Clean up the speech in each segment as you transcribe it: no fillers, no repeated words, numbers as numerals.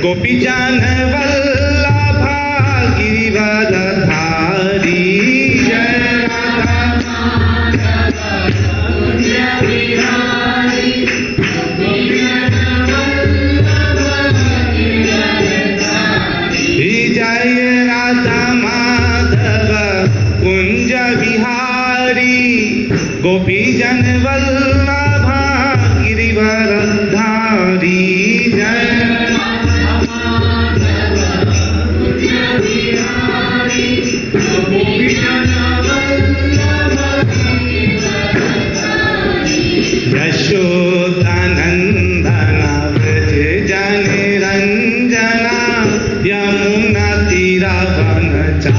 गोपीजन वल्लभा गिरिवरधारी जय राधा जय राधा माधव कुंज बिहारी गोपीजन वल्लभा गिरिवरधारी जय यशोदानंदन व्रज जन रंजना यमुना तीरावनचारी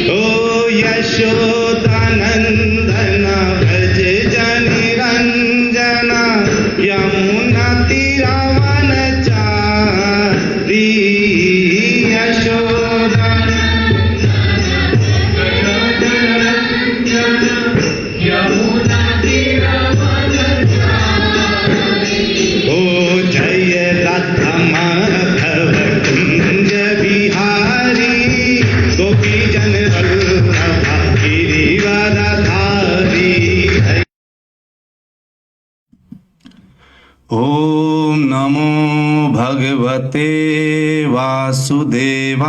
ओ यशोदानंदन व्रज जन रंजना यमुना तीरावनचारी यशोदा ओ जय राधा माधव कुंज बिहारी गोपीजन वल्लभा गिरिवरधारी। ओम नमो भगवते वासुदेवाय।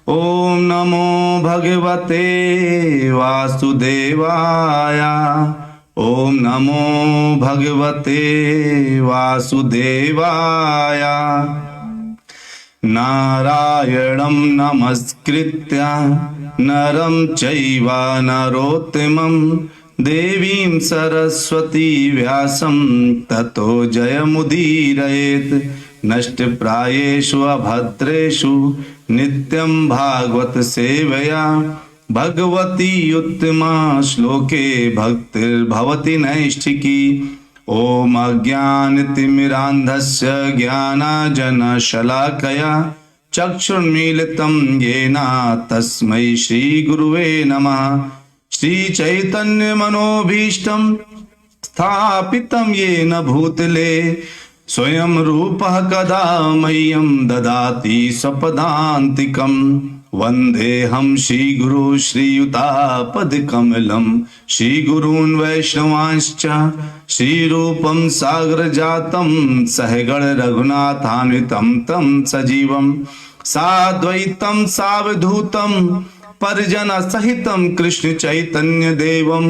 ओम नमो भगवते वासुदेवाय। ओम नमो भगवते वासुदेवाय। नारायणं नमस्कृत्य नरं चैव नरोत्तमं देवीं सरस्वती व्यासं ततो जयमुदीरयेत्। नष्टप्रायेषु अभद्रेषु नित्यं भागवत सेवया भगवती उत्तमा श्लोके भक्तिर्भवति नैष्ठिकी। ओम अज्ञानतिमिरान्धस्य ज्ञानाञ्जनशलाकया चक्षुर्मीलितं येन तस्मै श्रीगुरुवे नमः। श्रीचैतन्यमनोभीष्टं स्थापितं येन भूतले स्वयं रूपः कदा मह्यं ददाति स्वपदान्तिकम्। वन्देऽहं श्रीगुरु श्रीयुतापदकमलं श्रीगुरून् वैष्णवांश्च श्रीरूपं सागरजातं सहगण रघुनाथान्वितं तं सजीवं साद्वैतं सावधूतं परिजनसहितं कृष्ण चैतन्य देवं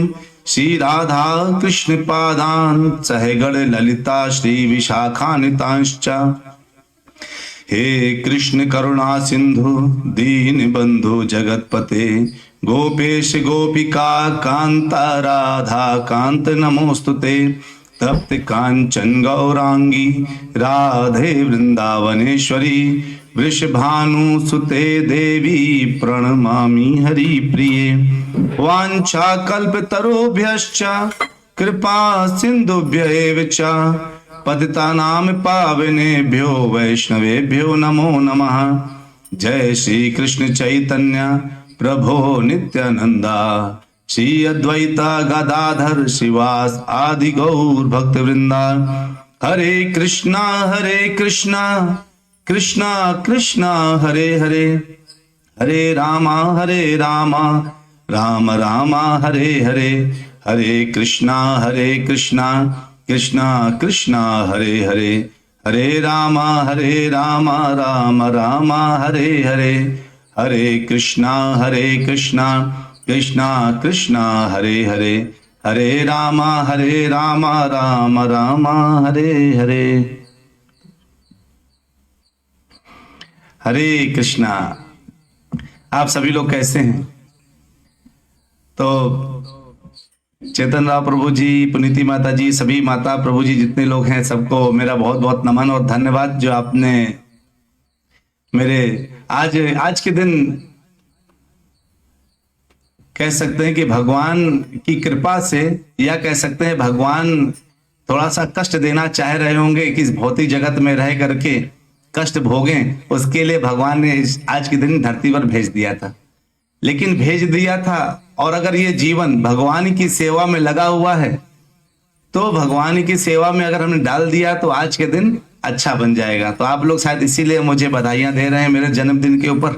श्री राधा कृष्ण पादान् सहगण ललिता श्री विशाखान्वितांश्च। हे कृष्ण करुणा सिंधु दीन बंधु जगतपते गोपेश गोपिका कांता राधा कांत नमोस्तुते। तप्त कांचन गौरांगी राधे वृंदावनेश्वरी वृषभानुसुते देवी प्रणमामि हरिप्रिये। वाञ्छाकल्पतरुभ्यश्च कृपा सिन्धुभ्य एव च पतितानां पावनेभ्यो वैष्णवेभ्यो नमो नमः। जय श्री कृष्ण चैतन्य प्रभो नित्यानंदा श्री अद्वैता गदाधर शिवास आदि गौर भक्त वृंदा। हरे कृष्णा कृष्णा कृष्णा हरे हरे हरे रामा राम राम हरे हरे। हरे कृष्णा कृष्णा कृष्णा हरे हरे हरे राम राम राम हरे हरे। हरे कृष्णा कृष्णा कृष्णा हरे हरे हरे राम राम राम हरे हरे। हरे कृष्णा। आप सभी लोग कैसे हैं? तो चेतन राव प्रभु जी, पुनीति माता जी, सभी माता प्रभु जी जितने लोग हैं सबको मेरा बहुत बहुत नमन और धन्यवाद जो आपने मेरे आज के दिन कह सकते हैं कि भगवान की कृपा से, या कह सकते हैं भगवान थोड़ा सा कष्ट देना चाह रहे होंगे कि इस भौतिक जगत में रह करके कष्ट भोगें, उसके लिए भगवान ने आज के दिन धरती पर भेज दिया था। लेकिन भेज दिया था, और अगर ये जीवन भगवान की सेवा में लगा हुआ है तो भगवान की सेवा में अगर हमने डाल दिया तो आज के दिन अच्छा बन जाएगा। तो आप लोग शायद इसीलिए मुझे बधाइयां दे रहे हैं मेरे जन्मदिन के ऊपर,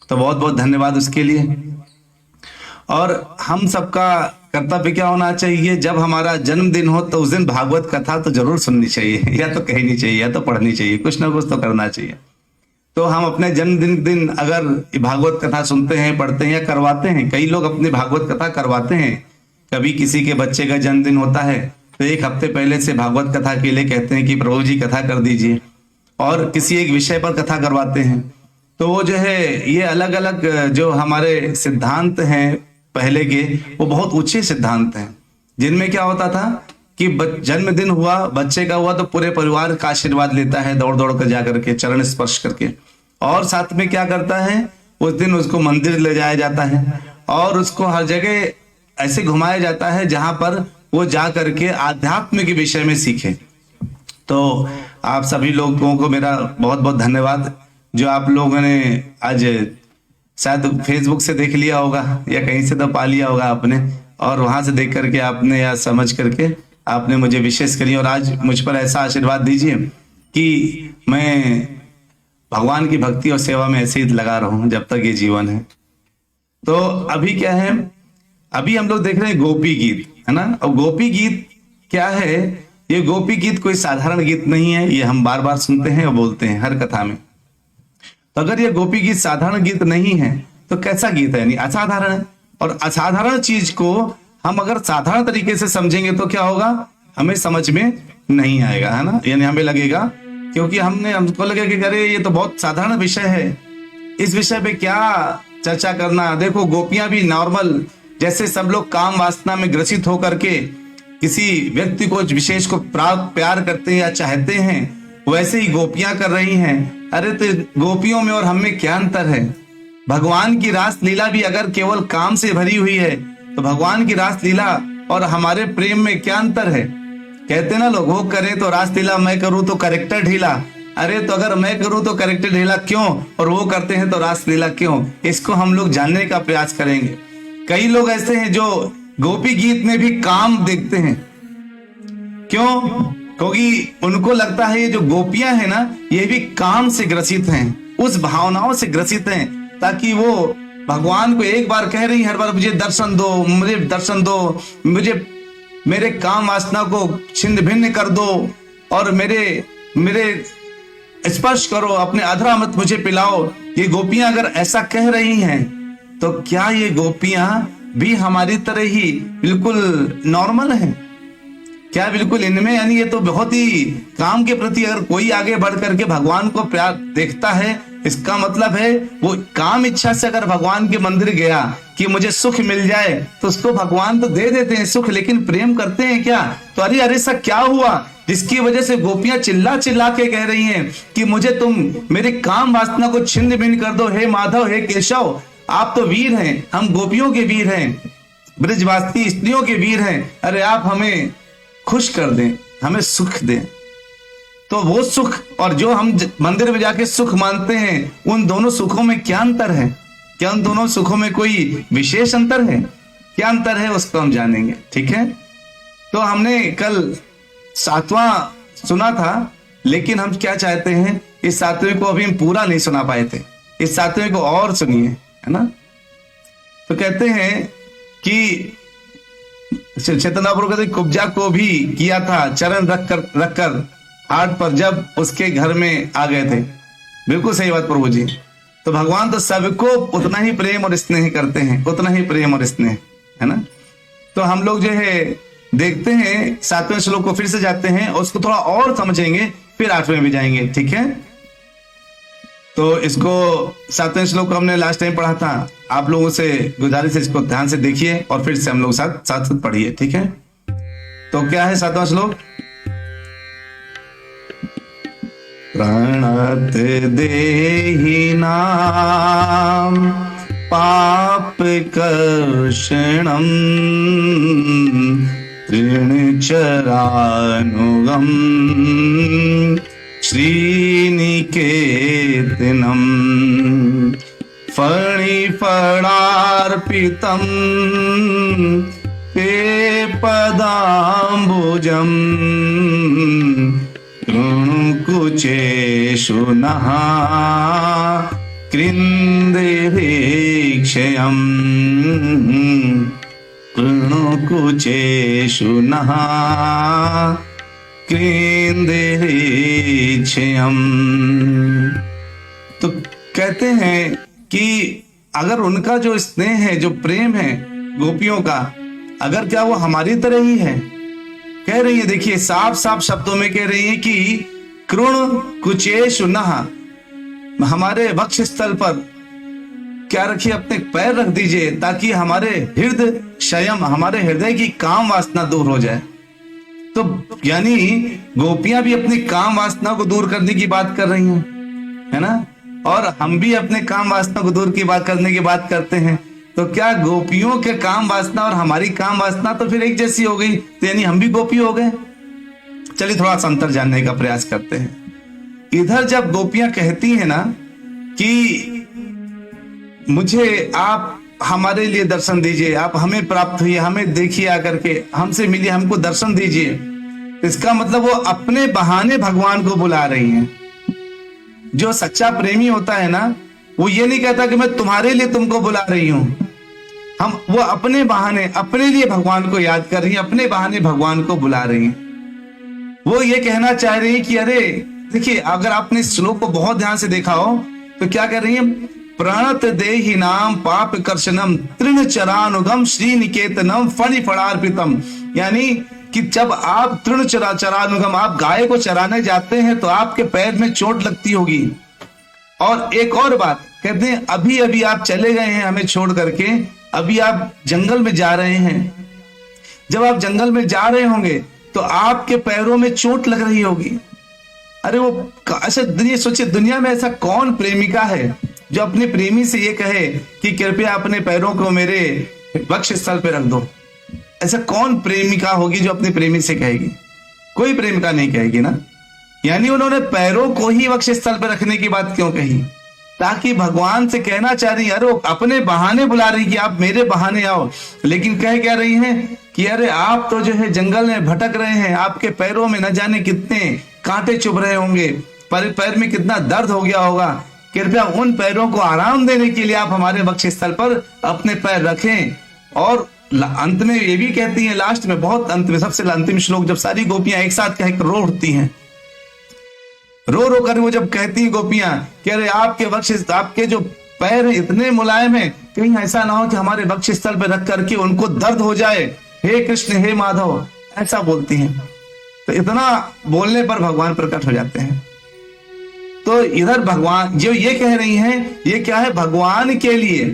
तो बहुत बहुत धन्यवाद उसके लिए। और हम सबका कर्तव्य क्या होना चाहिए, जब हमारा जन्मदिन हो तो उस दिन भागवत कथा तो जरूर सुननी चाहिए, या तो कहनी चाहिए या तो पढ़नी चाहिए, कुछ ना कुछ तो करना चाहिए। तो हम अपने जन्मदिन दिन अगर भागवत कथा सुनते हैं, पढ़ते हैं या करवाते हैं, कई लोग अपनी भागवत कथा करवाते हैं। कभी किसी के बच्चे का जन्मदिन होता है तो एक हफ्ते पहले से भागवत कथा के लिए कहते हैं कि प्रभु जी कथा कर दीजिए, और किसी एक विषय पर कथा करवाते हैं। तो वो जो है, ये अलग अलग जो हमारे सिद्धांत हैं पहले के, वो बहुत ऊंचे सिद्धांत हैं, जिनमें क्या होता था कि जन्मदिन हुआ, बच्चे का हुआ तो पूरे परिवार का आशीर्वाद लेता है, दौड़ दौड़ कर जाकर के चरण स्पर्श करके, और साथ में क्या करता है, उस दिन उसको मंदिर ले जाया जाता है और उसको हर जगह ऐसे घुमाया जाता है जहां पर वो जा करके आध्यात्म के विषय में सीखे। तो आप सभी लोगों को मेरा बहुत बहुत धन्यवाद, जो आप लोगों ने आज शायद फेसबुक से देख लिया होगा या कहीं से तो पा लिया होगा आपने, और वहां से देख करके आपने या समझ करके आपने मुझे विशेष करी, और आज मुझ पर ऐसा आशीर्वाद दीजिए कि मैं भगवान की भक्ति और सेवा में ऐसे ही लगा रहूं जब तक ये जीवन है। तो अभी क्या है, अभी हम लोग देख रहे हैं गोपी गीत, है ना। और गोपी गीत क्या है, ये गोपी गीत कोई साधारण गीत नहीं है, ये हम बार बार सुनते हैं और बोलते हैं हर कथा में। तो अगर ये गोपी गीत साधारण गीत नहीं है तो कैसा गीत है, यानी असाधारण है। और असाधारण चीज को हम अगर साधारण तरीके से समझेंगे तो क्या होगा, हमें समझ में नहीं आएगा, है ना। यानी हमें लगेगा, क्योंकि हमको लगेगा कि अरे ये तो बहुत साधारण विषय है, इस विषय पे क्या चर्चा करना। देखो गोपियां भी नॉर्मल, जैसे सब लोग काम वासना में ग्रसित होकर के किसी व्यक्ति को विशेष को प्यार करते हैं या चाहते हैं, वैसे ही गोपियां कर रही हैं। अरे तो गोपियों में और हम में क्या अंतर है। भगवान की रास लीला भी अगर केवल काम से भरी हुई है तो भगवान की रास लीला और हमारे प्रेम में क्या अंतर है। कहते ना लोग, वो करे तो रास लीला, मैं करूं तो कैरेक्टर ढीला। अरे तो अगर मैं करूं तो कैरेक्टर ढीला क्यों, और वो करते हैं तो रास लीला क्यों, इसको हम लोग जानने का प्रयास करेंगे। कई लोग ऐसे हैं जो गोपी गीत में भी काम देखते हैं, क्यों, क्योंकि उनको लगता है ये जो गोपियां हैं ना, ये भी काम से ग्रसित हैं, उस भावनाओं से ग्रसित हैं, ताकि वो भगवान को एक बार कह रही हर बार मुझे दर्शन दो, मुझे दर्शन दो, मुझे मेरे काम वासना को छिन्न भिन्न कर दो, और मेरे स्पर्श करो, अपने अधरा मत मुझे पिलाओ। ये गोपियां अगर ऐसा कह रही हैं तो क्या ये गोपियां भी हमारी तरह ही बिल्कुल नॉर्मल हैं क्या, बिल्कुल इनमें, यानी ये तो बहुत ही काम के प्रति अगर कोई आगे बढ़ करके भगवान को प्यार देखता है, इसका मतलब है वो काम इच्छा से अगर भगवान के मंदिर गया कि मुझे सुख मिल जाए, तो उसको भगवान तो दे देते हैं सुख, लेकिन प्रेम करते हैं क्या। तो अरे अरे सा क्या हुआ जिसकी वजह से गोपियां चिल्ला चिल्ला के कह रही हैं कि मुझे तुम मेरे काम वासना को छिन्न भिन्न कर दो, हे माधव, हे केशव, आप तो वीर हैं, हम गोपियों के वीर हैं, ब्रजवासी स्त्रियों के वीर हैं, अरे आप हमें खुश कर दें, हमें सुख दें। तो वो सुख और जो हम मंदिर में जाके सुख मानते हैं, उन दोनों सुखों में क्या अंतर है, क्या उन दोनों सुखों में कोई विशेष अंतर है, क्या अंतर है, उसको हम जानेंगे, ठीक है। तो हमने कल 7वां सुना था, लेकिन हम क्या चाहते हैं, इस 7वें को अभी हम पूरा नहीं सुना पाए थे, इस 7वें को और सुनिए, है ना। तो कहते हैं कि चैतन्य महाप्रभु कुब्जा को भी किया था चरण रखकर हाट पर जब उसके घर में आ गए थे। बिल्कुल सही बात प्रभु जी। तो भगवान तो सबको उतना ही प्रेम और स्नेह करते हैं, उतना ही प्रेम और स्नेह, है ना। तो हम लोग जो है देखते हैं 7वें श्लोक को फिर से जाते हैं और उसको थोड़ा और समझेंगे, फिर 8वें भी जाएंगे, ठीक है। तो इसको 7वें श्लोक को हमने लास्ट टाइम पढ़ा था, आप लोगों से गुजारिश है इसको ध्यान से देखिए और फिर से हम लोग साथ साथ पढ़िए, ठीक है। तो क्या है 7वां श्लोक, प्रणत देहि नाम पाप कर्षणम तृणचरानुगम श्रीनिवासम निकेतनम फणिफणार्पितं ते पदाम्बुजं कृणुकुचेषु नः कृन्देरीक्षयम् कृणुकुचेषु नः कृन्देरीक्षयम्। तो कहते हैं कि अगर उनका जो स्नेह है, जो प्रेम है गोपियों का, अगर क्या वो हमारी तरह ही है। कह रही है, देखिए साफ साफ शब्दों में कह रही है कि कृण कुचेषु नः, हमारे वक्ष स्थल पर क्या रखिए, अपने पैर रख दीजिए ताकि हमारे हृदय शयम, हमारे हृदय की काम वासना दूर हो जाए। तो यानी गोपियां भी अपनी काम वासना को दूर करने की बात कर रही हैं, है ना, और हम भी अपने काम वासना को दूर की बात करने की बात करते हैं। तो क्या गोपियों के काम वासना और हमारी काम वासना तो फिर एक जैसी हो गई, तो यानी हम भी गोपी हो गए। चलिए थोड़ा सा अंतर जानने का प्रयास करते हैं। इधर जब गोपियां कहती हैं ना कि मुझे आप हमारे लिए दर्शन दीजिए, आप हमें प्राप्त हुई, हमें देखिए आकर के, हमसे मिलिए, हमको दर्शन दीजिए, इसका मतलब वो अपने बहाने भगवान को बुला रही हैं। जो सच्चा प्रेमी होता है ना, वो ये नहीं कहता कि मैं तुम्हारे लिए तुमको बुला रही हूं, वो अपने बहाने अपने लिए भगवान को याद कर रही है, अपने बहाने भगवान को बुला रही है। वो ये कहना चाह रही है कि अरे देखिए, अगर आपने इस श्लोक को बहुत ध्यान से देखा हो तो क्या कर रही है, प्रणत देहि नाम पाप कर्षणम तृण चरानुगम श्री निकेतनम फणिफणार्पितम। यानी कि जब आप तृण चरानुगम, आप गाय को चराने जाते हैं तो आपके पैर में चोट लगती होगी। और एक और बात कहते हैं, अभी अभी आप चले गए हैं हमें छोड़ करके, अभी आप जंगल में जा रहे हैं। जब आप जंगल में जा रहे होंगे तो आपके पैरों में चोट लग रही होगी। अरे वो ऐसा दुनिया, सोचिए दुनिया में ऐसा कौन प्रेमिका है जो अपने प्रेमी से ये कहे कि कृपया अपने पैरों को मेरे वक्ष स्थल पे रख दो। ऐसा कौन प्रेमिका होगी जो अपने प्रेमी से कहेगी? कोई प्रेमिका नहीं कहेगी ना। यानी उन्होंने पैरों को ही वक्ष स्थल पे रखने की बात क्यों कही? ताकि भगवान से कहना चाह रही है, अरे अपने बहाने बुला रही कि आप मेरे बहाने आओ, लेकिन कह क्या रही हैं कि अरे आप तो जो है जंगल में भटक रहे हैं, आपके पैरों में न जाने कितने कांटे चुभ रहे होंगे, पैर में कितना दर्द हो गया होगा, कृपया उन पैरों को आराम देने के लिए आप हमारे वक्ष स्थल पर अपने पैर रखें। और अंत में ये भी कहती हैं, लास्ट में, बहुत अंत में, सबसे अंतिम श्लोक, जब सारी गोपियां एक साथ कह रो उठती हैं, रो रो कर वो जब कहती हैं गोपियां कि अरे आपके वक्ष, आपके जो पैर हैं इतने मुलायम हैं, कहीं ऐसा ना हो कि हमारे वक्ष स्थल पर रख करके उनको दर्द हो जाए, हे कृष्ण हे माधव, ऐसा बोलती हैं। तो इतना बोलने पर भगवान प्रकट हो जाते हैं। तो इधर भगवान जो ये कह रही हैं, ये क्या है, भगवान के लिए,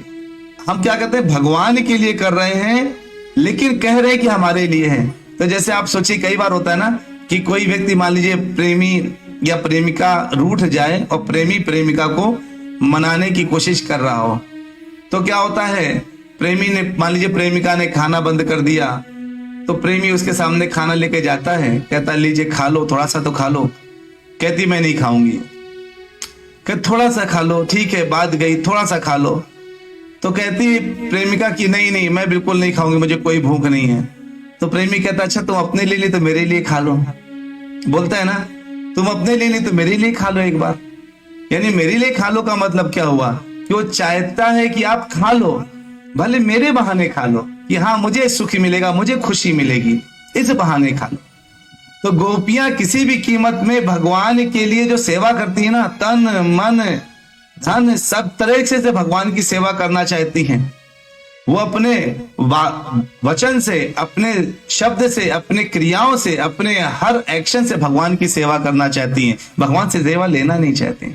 हम क्या कहते हैं, भगवान के लिए कर रहे हैं, लेकिन कह रहे हैं कि हमारे लिए है। तो जैसे आप सोचिए, कई बार होता है ना कि कोई व्यक्ति, मान लीजिए प्रेमी या प्रेमिका रूठ जाए और प्रेमी प्रेमिका को मनाने की कोशिश कर रहा हो, तो क्या होता है, प्रेमी ने, मान लीजिए प्रेमिका ने खाना बंद कर दिया, तो प्रेमी उसके सामने खाना लेके जाता है, कहता लीजिए खा लो, थोड़ा सा तो खा लो। कहती मैं नहीं खाऊंगी। कहते थोड़ा सा खा लो, ठीक है, बात गई, थोड़ा सा खा लो। तो कहती प्रेमिका की नहीं नहीं, मैं बिल्कुल नहीं खाऊंगी, मुझे कोई भूख नहीं है। तो प्रेमी कहता अच्छा तुम अपने लिए नहीं तो मेरे लिए खा लो। बोलता है ना, तुम अपने लिए नहीं तो मेरे लिए खा लो एक बार। यानी मेरे लिए खा लो का मतलब क्या हुआ कि वो चाहता है कि आप खा लो, भले मेरे बहाने खा लो, कि हाँ मुझे सुख मिलेगा, मुझे खुशी मिलेगी, इस बहाने खा लो। तो गोपियां किसी भी कीमत में भगवान के लिए जो सेवा करती है ना, तन मन धन सब तरह से भगवान की सेवा करना चाहती हैं। वो अपने वचन से, अपने शब्द से, अपने क्रियाओं से, अपने हर एक्शन से भगवान की सेवा करना चाहती हैं, भगवान से सेवा लेना नहीं चाहती।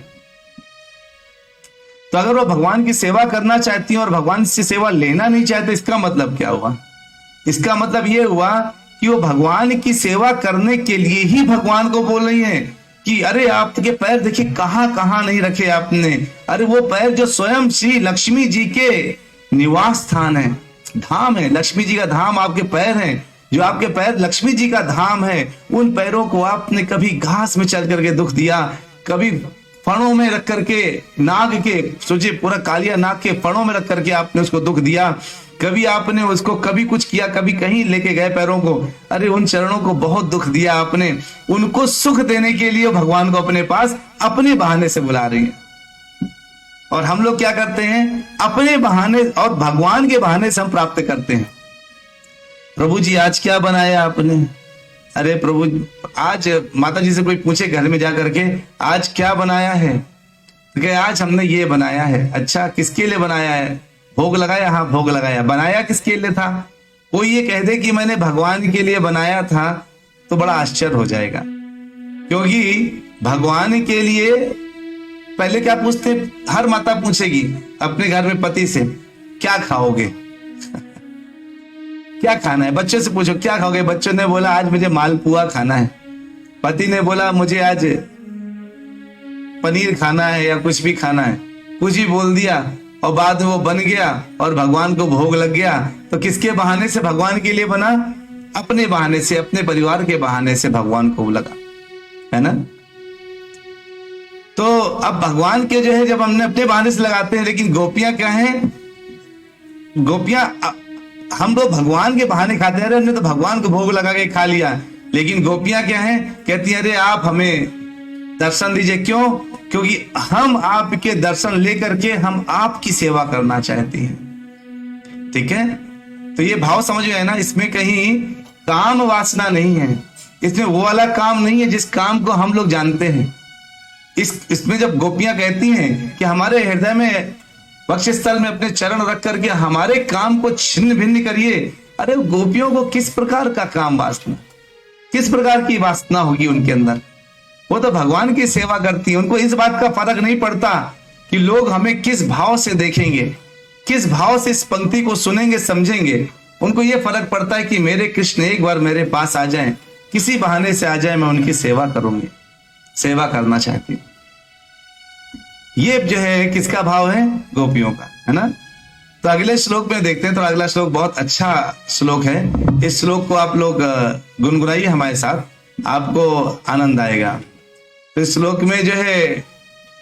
तो अगर वो भगवान की सेवा करना चाहती हैं और भगवान से सेवा लेना नहीं चाहते, इसका मतलब क्या हुआ? इसका मतलब ये हुआ कि वो भगवान की सेवा करने के लिए ही भगवान को बोल रही हैं कि अरे आपके पैर देखिए कहां कहां नहीं रखे आपने। अरे वो पैर जो स्वयं श्री लक्ष्मी जी के निवास स्थान है, धाम है, लक्ष्मी जी का धाम आपके पैर हैं, जो आपके पैर लक्ष्मी जी का धाम है, उन पैरों को आपने कभी घास में चल करके दुख दिया, कभी फणों में रख करके, नाग के, सोचिए पूरा कालिया नाग के फणों में रख करके आपने उसको दुख दिया। कभी आपने उसको कभी कुछ किया, कभी कहीं लेके गए पैरों को, अरे उन चरणों को बहुत दुख दिया आपने। उनको सुख देने के लिए भगवान को अपने पास अपने बहाने से बुला रही है। और हम लोग क्या करते हैं, अपने बहाने और भगवान के बहाने से हम प्राप्त करते हैं। प्रभु जी आज क्या बनाया आपने? अरे प्रभु, आज माता जी से कोई पूछे घर में जाकर के, आज क्या बनाया है? तो कहे आज हमने ये बनाया है। अच्छा, किसके लिए बनाया है? भोग लगाया? हाँ भोग लगाया। बनाया किसके लिए था? कोई ये कह दे कि मैंने भगवान के लिए बनाया था तो बड़ा आश्चर्य हो जाएगा, क्योंकि भगवान के लिए पहले क्या पूछते, हर माता पूछेगी अपने घर में पति से, क्या खाओगे? क्या खाना है? बच्चों से पूछो क्या खाओगे? बच्चों ने बोला आज मुझे मालपुआ खाना है। पति ने बोला मुझे आज पनीर खाना है या कुछ भी खाना है, कुछ भी बोल दिया और बाद में वो बन गया और भगवान को भोग लग गया। तो किसके बहाने से भगवान के लिए बना? अपने बहाने से, अपने परिवार के बहाने से भगवान को लगा, है ना। तो अब भगवान के जो है जब हमने अपने बहाने से लगाते हैं, लेकिन गोपियां क्या हैं? गोपियां, हम लोग भगवान के बहाने खाते हैं, हमने तो भगवान को भोग लगा के खा लिया। लेकिन गोपियां क्या हैं? कहती हैं अरे आप हमें दर्शन दीजिए। क्यों? क्योंकि हम आपके दर्शन लेकर के हम आपकी सेवा करना चाहते हैं। ठीक है, तो ये भाव समझ में है ना। इसमें कहीं काम वासना नहीं है, इसमें वो वाला काम नहीं है जिस काम को हम लोग जानते हैं। इसमें जब गोपियां कहती हैं कि हमारे हृदय में वक्षस्थल में अपने चरण रख करके हमारे काम को छिन्न भिन्न करिए, अरे गोपियों को किस प्रकार का काम वासना, किस प्रकार की वासना होगी उनके अंदर? वो तो भगवान की सेवा करती है। उनको इस बात का फर्क नहीं पड़ता कि लोग हमें किस भाव से देखेंगे, किस भाव से इस पंक्ति को सुनेंगे, समझेंगे। उनको ये फर्क पड़ता है कि मेरे कृष्ण एक बार मेरे पास आ जाएं, किसी बहाने से आ जाए, मैं उनकी सेवा करूंगी, सेवा करना चाहती हूं। ये जो है किसका भाव है? गोपियों का, है ना। तो अगले श्लोक में देखते हैं। तो अगला श्लोक बहुत अच्छा श्लोक है। इस श्लोक को आप लोग गुनगुनाइए हमारे साथ, आपको आनंद आएगा। तो इस श्लोक में जो है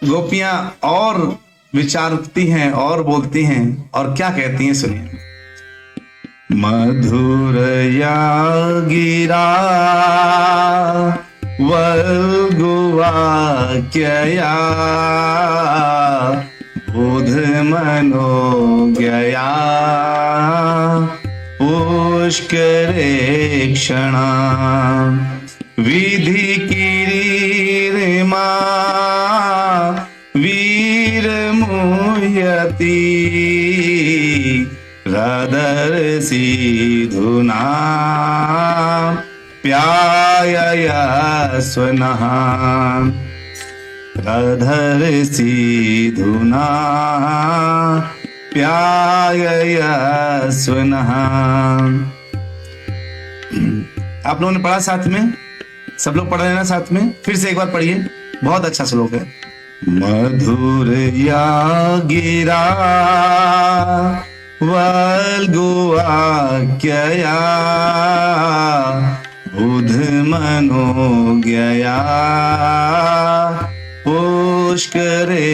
गोपियां और विचारती हैं और बोलती हैं और क्या कहती हैं, सुनिए। मधुर या गिरा वल्गुवाक्यया बुध मनोज्ञया पुष्करे क्षणा विधि किरीरिमा वीर मुह्यति रदर्सी धुना प्यायया स्वनः रधर्सी धुना प्यायया स्वनः। आप लोगों ने पढ़ा साथ में? सब लोग पढ़ रहे हैं ना साथ में? फिर से एक बार पढ़िए, बहुत अच्छा श्लोक है। मधुर या गिरा वल्गुवाक्यया बुध मनोज्ञया पुष्करे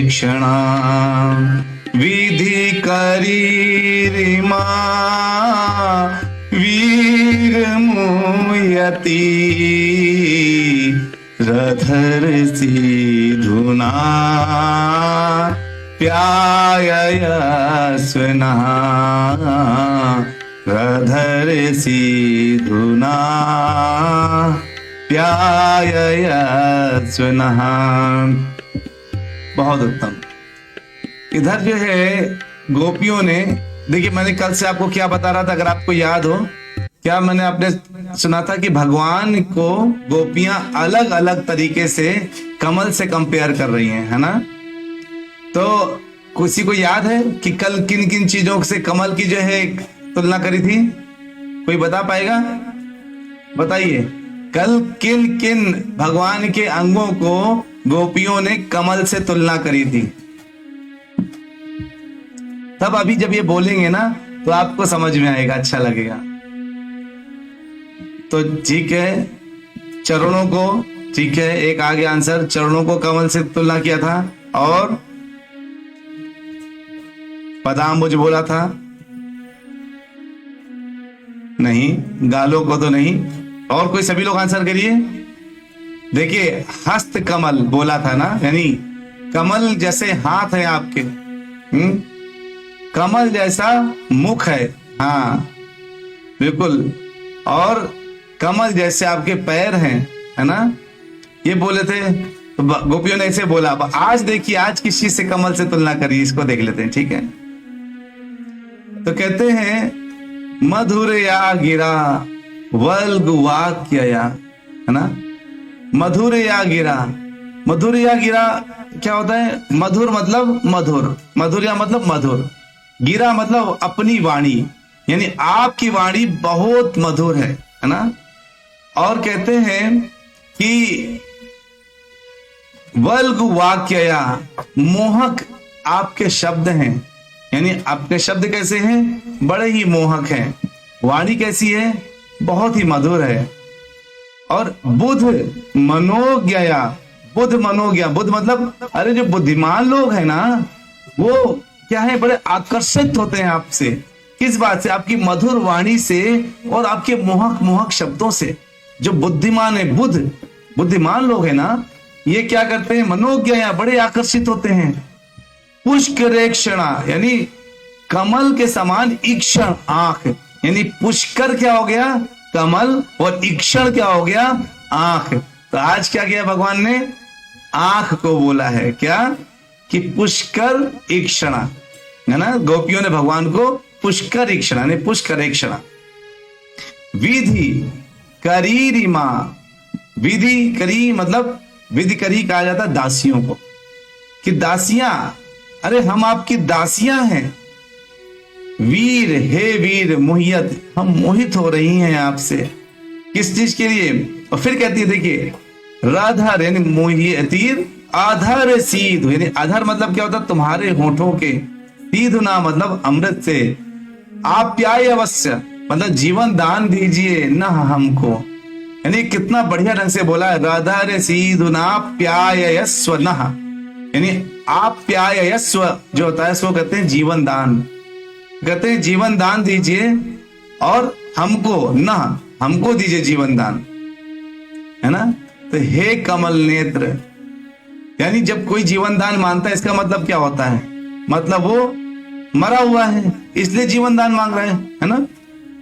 क्षणा विधि करीरिमा वीर मुह्यति रधर्सी धुना प्यायया स्वनः रधर्सी धुना प्यायया स्वनः। बहुत उत्तम। इधर जो है गोपियों ने, देखिए मैंने कल से आपको क्या बता रहा था, अगर आपको याद हो, क्या मैंने आपने सुना था कि भगवान को गोपियां अलग अलग तरीके से कमल से कंपेयर कर रही हैं, है ना। तो किसी को याद है कि कल किन किन चीजों से कमल की जो है तुलना करी थी? कोई बता पाएगा? बताइए, कल किन किन भगवान के अंगों को गोपियों ने कमल से तुलना करी थी? तब अभी जब ये बोलेंगे ना तो आपको समझ में आएगा, अच्छा लगेगा। तो ठीक है, चरणों को ठीक है, एक आगे आंसर, चरणों को कमल से तुलना किया था, और पदाम्बुज बोला था, नहीं, गालों को तो नहीं। और कोई, सभी लोग आंसर करिए। देखिए, हस्त कमल बोला था ना, यानी कमल जैसे हाथ है आपके, कमल जैसा मुख है, हाँ बिल्कुल, और कमल जैसे आपके पैर हैं, है ना, ये बोले थे। तो गोपियों ने ऐसे बोला। अब आज देखिए, आज किस चीज से कमल से तुलना करिए, इसको देख लेते हैं, ठीक है। तो कहते हैं मधुर या गिरा वल्ग वाक्यया, है ना, मधुर या गिरा। मधुर या गिरा क्या होता है? मधुर मतलब मधुर, मधुर या मतलब मधुर, गिरा मतलब अपनी वाणी, यानी आपकी वाणी बहुत मधुर है ना। और कहते हैं कि वल्ग वाक्यया, मोहक आपके शब्द हैं, यानी आपके शब्द कैसे हैं? बड़े ही मोहक हैं। वाणी कैसी है? बहुत ही मधुर है। और बुध मनोज्ञया, बुध मनोज्ञा, बुध मतलब अरे जो बुद्धिमान लोग हैं ना, वो क्या है, बड़े आकर्षित होते हैं आपसे। किस बात से? आपकी मधुर वाणी से और आपके मोहक मोहक शब्दों से। जो बुद्धिमान है, बुध बुद्धिमान लोग हैं ना, ये क्या करते हैं? मनोज्ञया, बड़े आकर्षित होते हैं। पुष्करेक्षणा, यानी कमल के समान ईक्षण आंख, यानी पुष्कर क्या हो गया? कमल, और ईक्षण क्या हो गया? आंख। तो आज क्या किया भगवान ने? आंख को बोला है क्या? कि पुष्कर ईक्षणा, है ना। गोपियों ने भगवान को पुष्कर ईक्षणा, यानी पुष्करेक्षणा। विधि करीरिमा, विधि करी मतलब विधि करी कहा जाता है दासियों को, कि दासियां, अरे हम आपकी दासियां हैं। वीर, हे वीर मोहियत, हम मोहित हो रही हैं आपसे। किस चीज के लिए? और फिर कहती है, देखिए, राधा यानी मोहियतीर आधार सीध, यानी आधार मतलब क्या होता है? तुम्हारे होठों के, सीधुना मतलब अमृत से, आप्याय अवश्य मतलब जीवन दान दीजिए न हमको, यानी कितना बढ़िया ढंग से बोला है। राधा रे सीधुना प्यायस्व न, यानी आप्यायस्व जो होता है, इसको कहते हैं जीवन दान। कहते हैं जीवन दान दीजिए, और हमको न, हमको दीजिए जीवन दान, है ना। तो हे कमल नेत्र, यानी जब कोई जीवन दान मांगता है, इसका मतलब क्या होता है? मतलब वो मरा हुआ है, इसलिए जीवन दान मांग रहा है ना।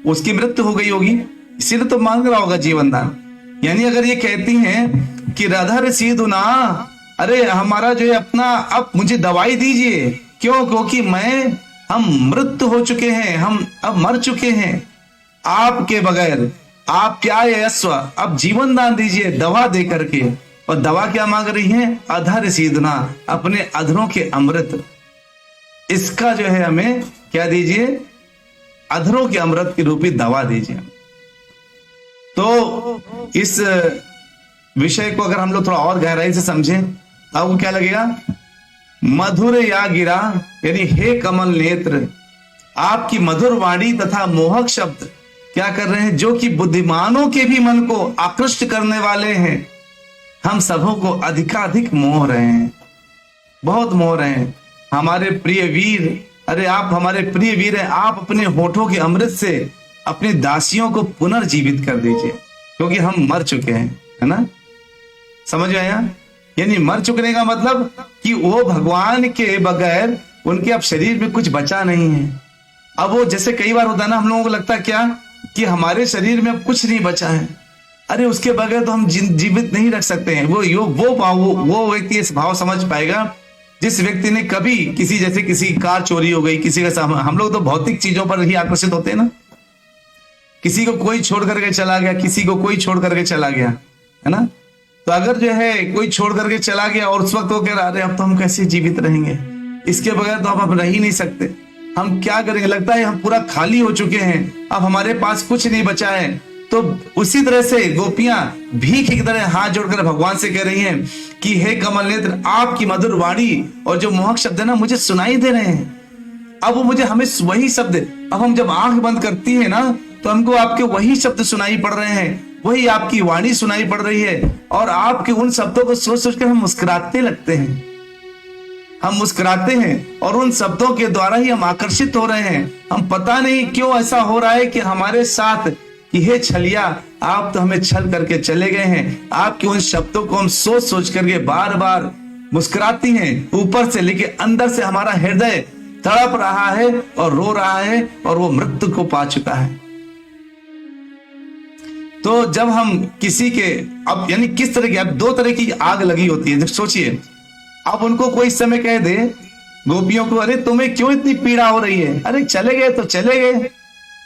उसकी मृत्यु हो गई होगी, इसीलिए तो मांग रहा होगा जीवन दान। यानी अगर ये कहती हैं कि राधा रसीद ना, अरे हमारा जो है अपना, अब मुझे दवाई दीजिए। क्यों? क्योंकि हम मृत हो चुके हैं, हम अब मर चुके हैं आपके बगैर। आप क्या यस्व, अब जीवन दान दीजिए दवा दे करके। और दवा क्या मांग रही है? अधर सीधना, अपने अधरों के अमृत, इसका जो है हमें क्या दीजिए? अधरों के अमृत की रूपी दवा दीजिए। तो इस विषय को अगर हम लोग थोड़ा और गहराई से समझें, आपको क्या लगेगा? मधुर या गिरा, यानी हे कमल नेत्र, आपकी मधुर वाणी तथा मोहक शब्द क्या कर रहे हैं? जो कि बुद्धिमानों के भी मन को आकृष्ट करने वाले हैं। हम सबों को अधिकाधिक मोह रहे हैं, बहुत मोह रहे हैं। हमारे प्रिय वीर, अरे आप हमारे प्रिय वीर हैं, आप अपने होठों के अमृत से अपनी दासियों को पुनर्जीवित कर दीजिए, क्योंकि हम मर चुके हैं, है ना। समझ में आया? यानी मर चुकने का मतलब कि वो भगवान के बगैर उनके अब शरीर में कुछ बचा नहीं है। अब वो जैसे कई बार होता है ना, हम लोगों को लगता है क्या कि हमारे शरीर में अब कुछ नहीं बचा है, अरे उसके बगैर तो हम जीवित नहीं रख सकते हैं। वो व्यक्ति इस भाव समझ पाएगा जिस व्यक्ति ने कभी किसी, जैसे किसी कार चोरी हो गई, किसी का, हम लोग तो भौतिक चीजों पर ही आकर्षित होते हैं ना। किसी को कोई छोड़ करके चला गया, किसी को कोई छोड़ करके चला गया, है ना। तो अगर जो है कोई छोड़ करके चला गया और उस वक्त वो कह रहा है अब तो हम कैसे जीवित रहेंगे, इसके बगैर तो हम रह ही नहीं सकते, हम क्या करेंगे, लगता है हम पूरा खाली हो चुके हैं, अब हमारे पास कुछ नहीं बचा है। तो उसी तरह से गोपियां भीख की तरह हाथ जोड़कर भगवान से कह रही हैं कि हे कमल नेत्र, आपकी मधुर वाणी और जो मोहक शब्द है ना मुझे सुनाई दे रहे हैं। अब वो मुझे, हमें वही शब्द, अब हम जब आंख बंद करती है ना तो हमको आपके वही शब्द सुनाई पड़ रहे हैं, वही आपकी वाणी सुनाई पड़ रही है। और आपके उन शब्दों को सोच सोच कर हम मुस्कुराते लगते हैं, हम मुस्कुराते हैं और उन शब्दों के द्वारा ही हम आकर्षित हो रहे हैं। हम पता नहीं क्यों ऐसा हो रहा है कि हमारे साथ कि हे छलिया, आप तो हमें छल करके चले गए हैं। आपके उन शब्दों को हम सोच सोच करके बार बार मुस्कुराती हैं ऊपर से, लेकिन अंदर से हमारा हृदय तड़प रहा है और रो रहा है और वो मृत्यु को पा चुका है। तो जब हम किसी के, अब यानी किस तरह की, अब दो तरह की आग लगी होती है। सोचिए, अब उनको कोई इस समय कह दे गोपियों को, अरे तुम्हें क्यों इतनी पीड़ा हो रही है, अरे चले गए तो चले गए,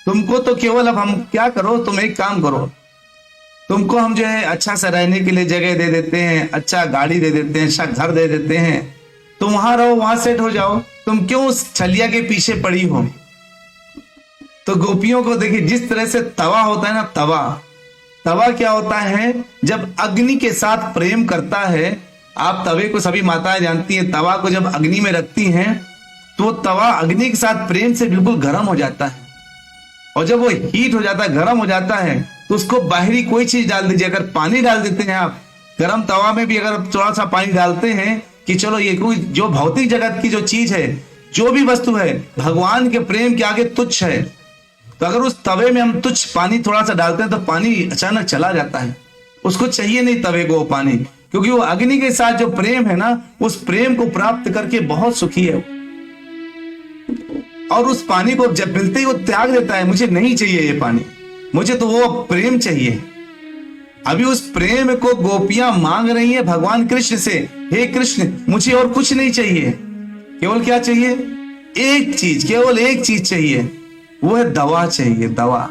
तुमको तो केवल अब हम क्या करो, तुम एक काम करो, तुमको हम जो है अच्छा सा रहने के लिए जगह दे देते हैं, अच्छा गाड़ी दे देते हैं, अच्छा घर दे देते हैं, तुम वहां रहो, वहां सेट हो जाओ, तुम क्यों उस छलिया के पीछे पड़ी हो। तो गोपियों को देखिए, जिस तरह से तवा होता है ना, तवा क्या होता है, जब अग्नि के साथ प्रेम करता है, आप तवे को सभी माताएं जानती हैं, तवा को जब अग्नि में रखती हैं तो तवा अग्नि के साथ प्रेम से बिल्कुल गर्म हो जाता है, और जब वो हीट हो जाता है, गर्म हो जाता है, तो उसको बाहरी कोई चीज डाल दीजिए, अगर पानी डाल देते हैं आप गर्म तवा में भी, अगर थोड़ा सा पानी डालते हैं कि चलो ये कोई जो भौतिक जगत की जो चीज है, जो भी वस्तु है, भगवान के प्रेम के आगे तुच्छ है, तो अगर उस तवे में हम तुच्छ पानी थोड़ा सा डालते हैं तो पानी अचानक चला जाता है। उसको चाहिए नहीं तवे को वो पानी, क्योंकि वो अग्नि के साथ जो प्रेम है ना, उस प्रेम को प्राप्त करके बहुत सुखी है, और उस पानी को जब मिलते ही वो त्याग देता है, मुझे नहीं चाहिए ये पानी, मुझे तो वो प्रेम चाहिए। अभी उस प्रेम को गोपियां मांग रही है भगवान कृष्ण से, हे कृष्ण मुझे और कुछ नहीं चाहिए, केवल क्या चाहिए, एक चीज, केवल एक चीज चाहिए, वो है दवा चाहिए, दवा।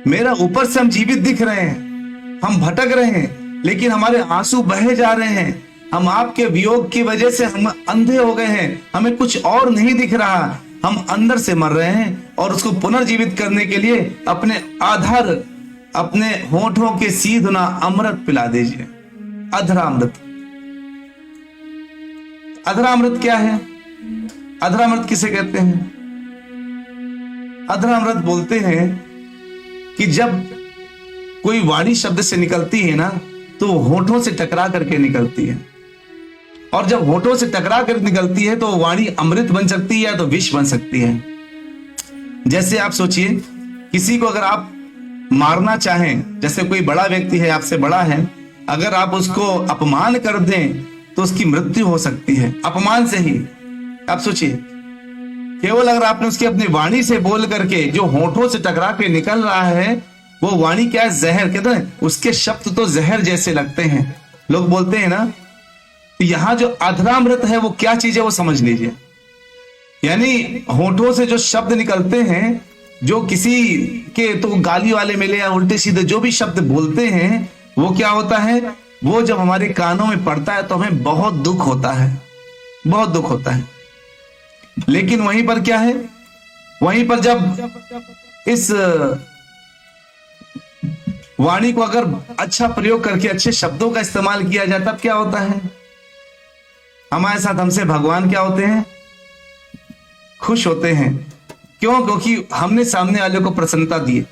मेरा ऊपर से हम जीवित दिख रहे हैं, हम भटक रहे हैं, लेकिन हमारे आंसू बहे जा रहे हैं, हम आपके वियोग की वजह से हम अंधे हो गए हैं, हमें कुछ और नहीं दिख रहा, हम अंदर से मर रहे हैं, और उसको पुनर्जीवित करने के लिए अपने आधार, अपने होठों के सीधना अमृत पिला दीजिए, अधरामृत। अधरामृत क्या है, अधरामृत किसे कहते हैं, अधरामृत बोलते हैं कि जब कोई वाणी शब्द से निकलती है ना, तो होठों से टकरा करके निकलती है, और जब होठों से टकरा कर निकलती है तो वाणी अमृत बन सकती है या तो विष बन सकती है। जैसे आप सोचिए, किसी को अगर आप मारना चाहें, जैसे कोई बड़ा व्यक्ति है, आपसे बड़ा है, अगर आप उसको अपमान कर दें तो उसकी मृत्यु हो सकती है, अपमान से ही। आप सोचिए, केवल अगर आपने उसकी अपनी वाणी से बोल करके, जो होठों से टकरा के निकल रहा है, वो वाणी क्या है, जहर, कहते हैं उसके शब्द तो जहर जैसे लगते हैं, लोग बोलते हैं ना। तो यहां जो अधरामृत है वो क्या चीज है, वो समझ लीजिए। यानी होठों से जो शब्द निकलते हैं, जो किसी के तो गाली वाले मिले या उल्टे सीधे जो भी शब्द बोलते हैं, वो क्या होता है, वो जब हमारे कानों में पड़ता है तो हमें बहुत दुख होता है, बहुत दुख होता है। लेकिन वहीं पर क्या है, वहीं पर जब इस वाणी को अगर अच्छा प्रयोग करके अच्छे शब्दों का इस्तेमाल किया जाए, तब क्या होता है, हमारे साथ हमसे भगवान क्या होते हैं, खुश होते हैं। क्यों, क्योंकि हमने सामने वाले को प्रसन्नता दी।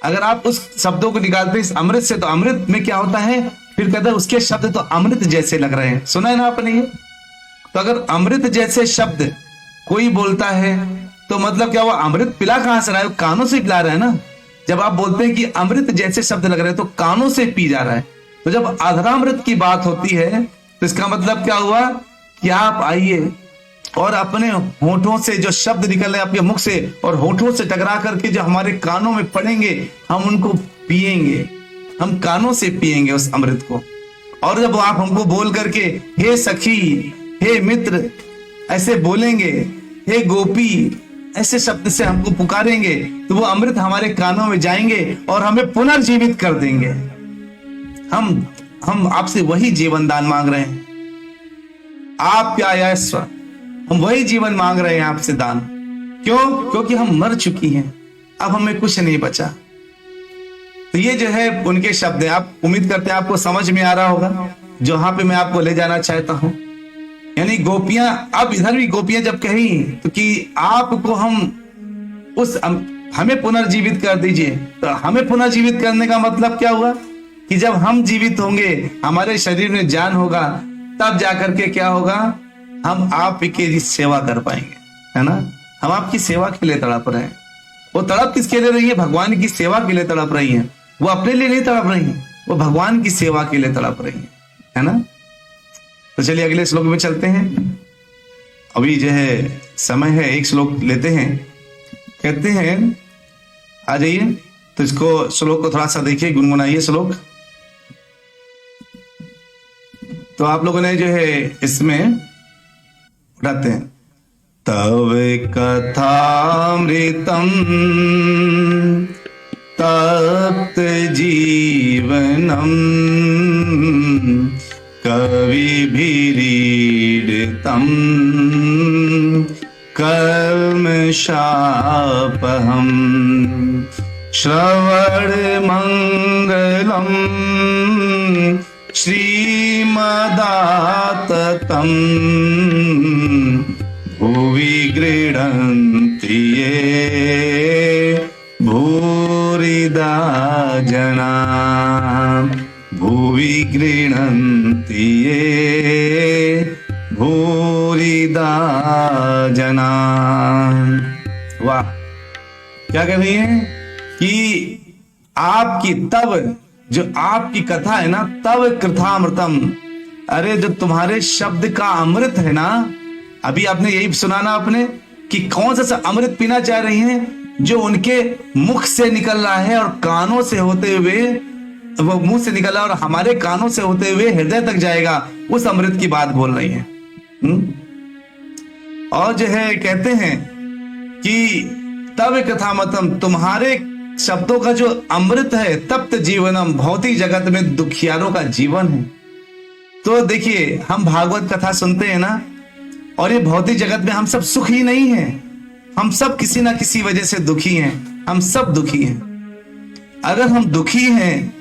अगर आप उस शब्दों को निकालते इस अमृत से, तो अमृत में क्या होता है, फिर कहते हैं उसके शब्द तो अमृत जैसे लग रहे हैं, सुना है ना आपने ये। तो अगर अमृत जैसे शब्द कोई बोलता है तो मतलब क्या, वो अमृत पिला कहां से रहा है, कानों से पिला रहा है ना। जब आप बोलते हैं कि अमृत जैसे शब्द लग रहे हैं तो कानों से पी जा रहा है। तो जब अधरामृत की बात होती है तो इसका मतलब क्या हुआ कि आप आइए और अपने होठों से जो शब्द निकल रहे आपके मुख से और होठों से टकरा करके जो हमारे कानों में पड़ेंगे, हम उनको पिएंगे, हम कानों से पिएंगे उस अमृत को। और जब आप हमको बोल करके हे सखी, हे मित्र ऐसे बोलेंगे, हे गोपी ऐसे शब्द से हमको पुकारेंगे, तो वो अमृत हमारे कानों में जाएंगे और हमें पुनर्जीवित कर देंगे। हम आपसे वही जीवन दान मांग रहे हैं, आप क्या आयस्व, हम वही जीवन मांग रहे हैं आपसे दान। क्यों, क्योंकि हम मर चुकी हैं, अब हमें कुछ नहीं बचा। तो ये जो है उनके शब्द है। आप उम्मीद करते हैं आपको समझ में आ रहा होगा जहां पे मैं आपको ले जाना चाहता हूं। यानी गोपियां, अब इधर भी गोपियां जब कही तो कि आपको हम हमें पुनर्जीवित कर दीजिए, तो हमें पुनर्जीवित करने का मतलब क्या हुआ कि जब हम जीवित होंगे, हमारे शरीर में जान होगा, तब जाकर के क्या होगा, हम आपकी सेवा कर पाएंगे, है ना। हम आपकी सेवा के लिए तड़प रहे हैं। वो तड़प किसके लिए रही है? भगवान की सेवा के लिए तड़प रही है। वो अपने लिए नहीं तड़प रही है, वो भगवान की सेवा के लिए तड़प रही है ना। तो चलिए अगले श्लोक में चलते हैं। अभी जो है समय है, एक श्लोक लेते हैं। कहते हैं, आ जाइए, तो इसको श्लोक को थोड़ा सा देखिए, गुनगुनाइए श्लोक। तो आप लोगों ने जो है इसमें उठाते हैं, तव कथामृतम तप्त जीवनम कविभिरीडितम कर्मशापहम श्रवण मंगलम श्रीमदाततम भुवि गृह्णन्ति ये भूरिदा जना, भुवि गृह्णन्ति ये भूरिदा जना। वाह, क्या कह रही है कि आपकी तब, जो आपकी कथा है ना, तब कृथामृतम, अरे जो तुम्हारे शब्द का अमृत है ना, अभी आपने यही सुना ना आपने कि कौन सा अमृत पीना चाह रही हैं, जो उनके मुख से निकल रहा है और कानों से होते हुए, वो मुंह से निकला और हमारे कानों से होते हुए हृदय तक जाएगा, उस अमृत की बात बोल रही है। और जो है कहते हैं कि तब कथामतम, तुम्हारे शब्दों का जो अमृत है, तप्त जीवनम, भौतिक जगत में दुखियारों का जीवन है। तो देखिए, हम भागवत कथा सुनते हैं ना, और ये भौतिक जगत में हम सब सुख ही नहीं है, हम सब किसी ना किसी वजह से दुखी हैं, हम सब दुखी हैं। अगर हम दुखी हैं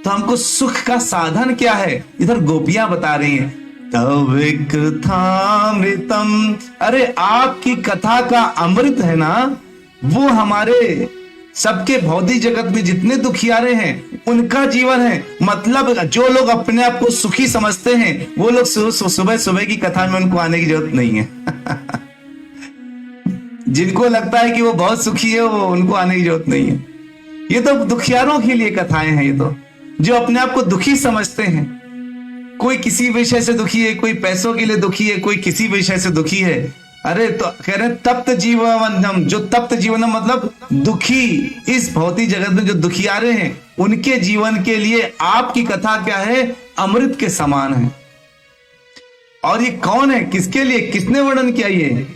तो हमको सुख का साधन क्या है, इधर गोपियां बता रही हैं, तव कथामृतम, अरे आपकी कथा का अमृत है ना, वो हमारे सबके भौतिक जगत में जितने दुखियारे हैं उनका जीवन है। मतलब जो लोग अपने आप को सुखी समझते हैं, वो लोग सुबह सुबह की कथा में उनको आने की जरूरत नहीं है। जिनको लगता है कि वो बहुत सुखी है, वो उनको आने की जरूरत नहीं है। ये तो दुखियारों के लिए कथाएं हैं। ये तो जो अपने आप को दुखी समझते हैं, कोई किसी विषय से दुखी है, कोई पैसों के लिए दुखी है, कोई किसी विषय से दुखी है। अरे तो कह रहे तप्त जीवनम, जो तप्त जीवनम मतलब दुखी, इस भौतिक जगत में जो दुखियारे हैं उनके जीवन के लिए आपकी कथा क्या है, अमृत के समान है। और ये कौन है, किसके लिए, किसने वर्णन किया? ये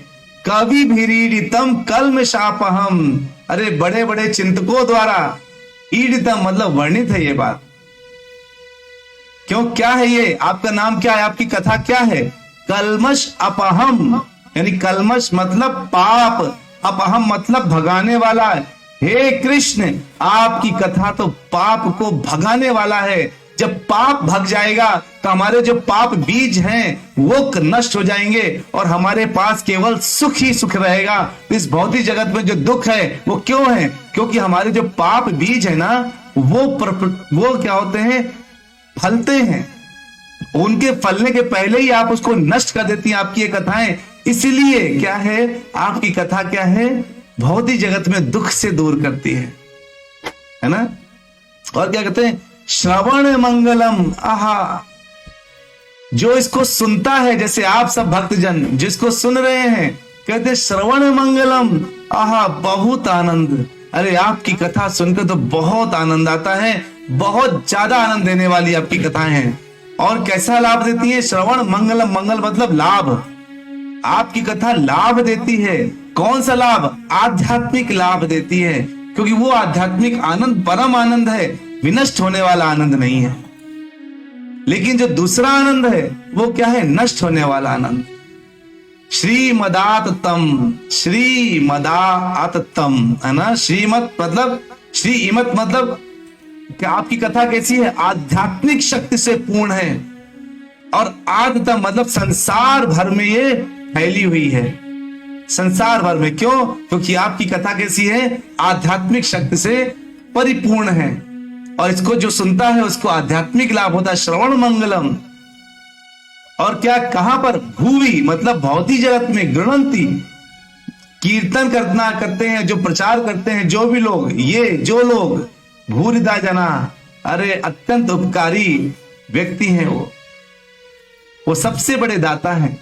कवि भीरीडितम कल्मषापहम, अरे बड़े बड़े चिंतकों द्वारा, ईडितम मतलब वर्णित है ये बात। क्यों, क्या है ये, आपका नाम क्या है, आपकी कथा क्या है? कल्मष अपहम, यानी कल्मष मतलब पाप, अपहम मतलब भगाने वाला। हे कृष्ण, आपकी कथा तो पाप को भगाने वाला है। जब पाप भग जाएगा तो हमारे जो पाप बीज हैं वो नष्ट हो जाएंगे और हमारे पास केवल सुख ही सुख रहेगा। इस भौतिक जगत में जो दुख है वो क्यों है? क्योंकि हमारे जो पाप बीज है ना, वो क्या होते हैं, फलते हैं। उनके फलने के पहले ही आप उसको नष्ट कर देती हैं आपकी ये कथाएं। इसीलिए क्या है, आपकी कथा क्या है, भौतिक जगत में दुख से दूर करती है ना। और क्या कहते हैं, श्रवण मंगलम, आहा, जो इसको सुनता है, जैसे आप सब भक्तजन जिसको सुन रहे हैं, कहते श्रवण मंगलम, आहा बहुत आनंद। अरे आपकी कथा सुनकर तो बहुत आनंद आता है, बहुत ज्यादा आनंद देने वाली आपकी कथाएं हैं। और कैसा लाभ देती है? श्रवण मंगलम, मंगल मतलब लाभ। आपकी कथा लाभ देती है। कौन सा लाभ? आध्यात्मिक लाभ देती है, क्योंकि वो आध्यात्मिक आनंद परम आनंद है, विनष्ट होने वाला आनंद नहीं है। लेकिन जो दूसरा आनंद है वो क्या है, नष्ट होने वाला आनंद। श्रीमदाततम, श्रीमदाततम है ना। श्रीमत मतलब, श्री इमत मतलब क्या, आपकी कथा कैसी है, आध्यात्मिक शक्ति से पूर्ण है। और आततम मतलब संसार भर में ये फैली हुई है, संसार भर में। क्यों? क्योंकि आपकी कथा कैसी है, आध्यात्मिक शक्ति से परिपूर्ण है। और इसको जो सुनता है उसको आध्यात्मिक लाभ होता है, श्रवण मंगलम। और क्या, कहां पर? भूवि मतलब भौतिक जगत में, गृणंती कीर्तन करना करते हैं, जो प्रचार करते हैं, जो भी लोग, ये जो लोग भूरिदा जना, अरे अत्यंत उपकारी व्यक्ति हैं वो सबसे बड़े दाता हैं।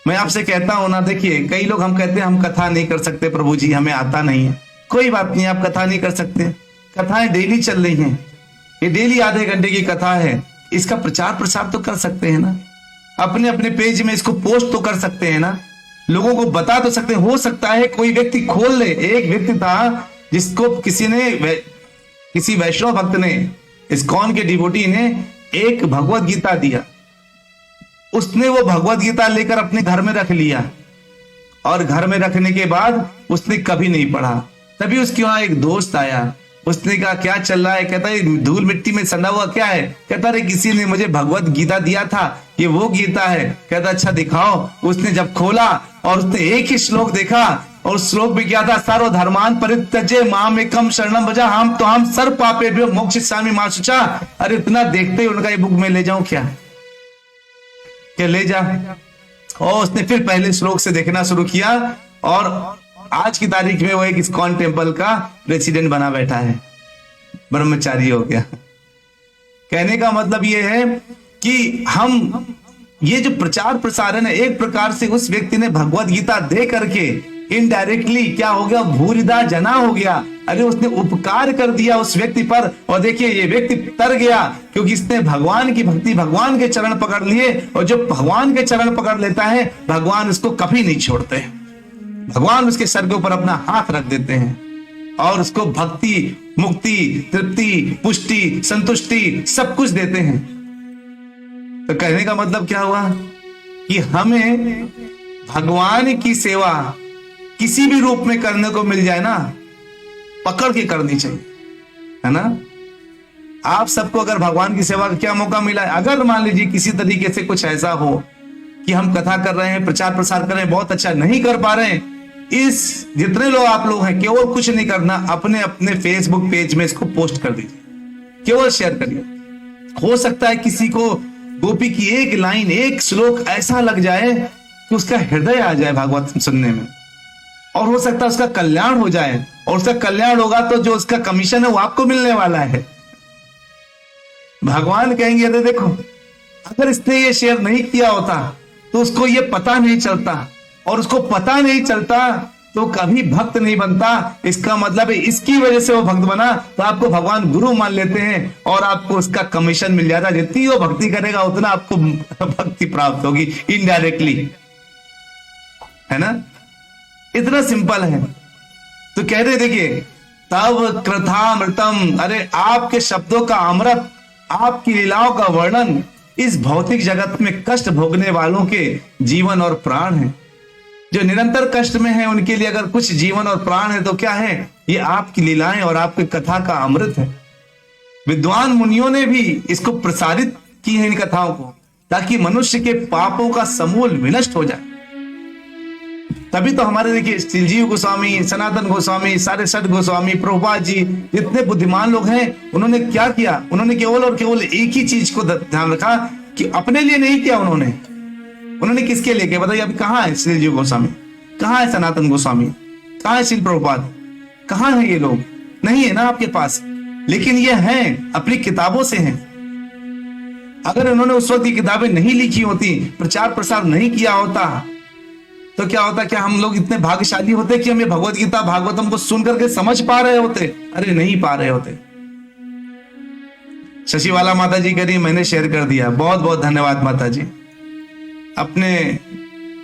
मैं आपसे कहता हूं ना, देखिए कई लोग हम कहते हैं हम कथा नहीं कर सकते प्रभु जी, हमें आता नहीं है। कोई बात नहीं, आप कथा नहीं कर सकते, कथाएं डेली चल रही हैं, ये डेली आधे घंटे की कथा है, इसका प्रचार प्रसार तो कर सकते हैं ना, अपने अपने पेज में इसको पोस्ट तो कर सकते हैं ना, लोगों को बता तो सकते हैं। हो सकता है कोई व्यक्ति खोल ले। एक व्यक्ति था जिसको किसी वैष्णव भक्त ने, इस्कॉन के डिवोटी ने एक भगवत गीता दिया, उसने वो भगवत गीता लेकर अपने घर में रख लिया, और घर में रखने के बाद उसने कभी नहीं पढ़ा। तभी उसके वहां एक दोस्त आया, उसने कहा क्या चल रहा है? कहता है धूल मिट्टी में सना हुआ क्या है? कहता अरे किसी ने मुझे भगवत गीता दिया था, ये वो गीता है। कहता अच्छा दिखाओ। उसने जब खोला और उसने एक ही श्लोक देखा, और श्लोक भी क्या था? सर्व धर्मान परित्यज्य माम एकम शरणम भजा हम सर्व पापेभ्यो मोक्षयिष्यामि मा शुचा। अरे इतना देखते ही उनका ये बुक में ले जाऊं क्या ले जा। और उसने फिर पहले श्लोक से देखना शुरू किया, और आज की तारीख में वो एक इस्कॉन टेम्पल का प्रेसिडेंट बना बैठा है, ब्रह्मचारी हो गया। कहने का मतलब ये है कि हम ये जो प्रचार प्रसार है ना, एक प्रकार से उस व्यक्ति ने भगवत गीता दे करके इनडायरेक्टली क्या हो गया? भूरिदा जना हो गया। अरे उसने उपकार कर दिया उस व्यक्ति पर, और देखिए ये व्यक्ति तर गया क्योंकि इसने भगवान की भक्ति, भगवान के चरण पकड़ लिए, और जो भगवान के चरण पकड़ लेता है भगवान उसको कभी नहीं छोड़ते हैं। भगवान उसके सर के ऊपर अपना हाथ रख देते हैं और उसको भक्ति, मुक्ति, तृप्ति, पुष्टि, संतुष्टि सब कुछ देते हैं। तो कहने का मतलब क्या हुआ कि हमें भगवान की सेवा किसी भी रूप में करने को मिल जाए ना, पकड़ के करनी चाहिए, है ना। आप सबको अगर भगवान की सेवा का क्या मौका मिला है, अगर मान लीजिए किसी तरीके से कुछ ऐसा हो कि हम कथा कर रहे हैं, प्रचार प्रसार कर रहे हैं, बहुत अच्छा नहीं कर पा रहे हैं, इस जितने लोग आप लोग हैं, केवल कुछ नहीं करना, अपने अपने फेसबुक पेज में इसको पोस्ट कर दीजिए, केवल शेयर करिए। हो सकता है किसी को गोपी की एक लाइन, एक श्लोक ऐसा लग जाए कि उसका हृदय आ जाए भागवत सुनने में, और हो सकता है उसका कल्याण हो जाए, और उसका कल्याण होगा तो जो उसका कमीशन है वो आपको मिलने वाला है। भगवान कहेंगे अरे देखो, अगर इसने ये शेयर नहीं किया होता तो उसको ये पता नहीं चलता, और उसको पता नहीं चलता तो कभी भक्त नहीं बनता। इसका मतलब है इसकी वजह से वो भक्त बना, तो आपको भगवान गुरु मान लेते हैं और आपको उसका कमीशन मिल जाता। जितनी वो भक्ति करेगा उतना आपको भक्ति प्राप्त होगी इनडायरेक्टली, है ना। इतना सिंपल है। तो कह रहे देखिए तब कृथामृतम, अरे आपके शब्दों का अमृत, आपकी लीलाओं का वर्णन इस भौतिक जगत में कष्ट भोगने वालों के जीवन और प्राण है। जो निरंतर कष्ट में है उनके लिए अगर कुछ जीवन और प्राण है तो क्या है? ये आपकी लीलाएं और आपकी कथा का अमृत है। विद्वान मुनियों ने भी इसको प्रसारित की है इन कथाओं को, ताकि मनुष्य के पापों का समूल विनष्ट हो जाए। तभी तो हमारे देखिए श्रीजीव गोस्वामी, सनातन गोस्वामी, सारे सठ गोस्वामी, प्रभुपाद जी, जितने बुद्धिमान लोग हैं, उन्होंने क्या किया? उन्होंने केवल और केवल एक ही चीज को ध्यान रखा कि अपने लिए नहीं किया उन्होंने किसके लिए किया? बताइए। अभी कहाँ है श्रीजीव गोस्वामी, कहाँ है सनातन गोस्वामी, कहाँ है श्रील प्रभुपाद, कहाँ है ये लोग? नहीं है ना आपके पास, लेकिन ये हैं, अपनी किताबों से हैं। अगर उन्होंने उस वक्त की किताबें नहीं लिखी होती, प्रचार प्रसार नहीं किया होता, तो क्या होता? क्या हम लोग इतने भाग्यशाली होते कि हम ये भगवत गीता भागवतम को सुन करके समझ पा रहे होते? अरे नहीं पा रहे होते। शशिवाला माता जी कह रही मैंने शेयर कर दिया, बहुत बहुत धन्यवाद माता जी। अपने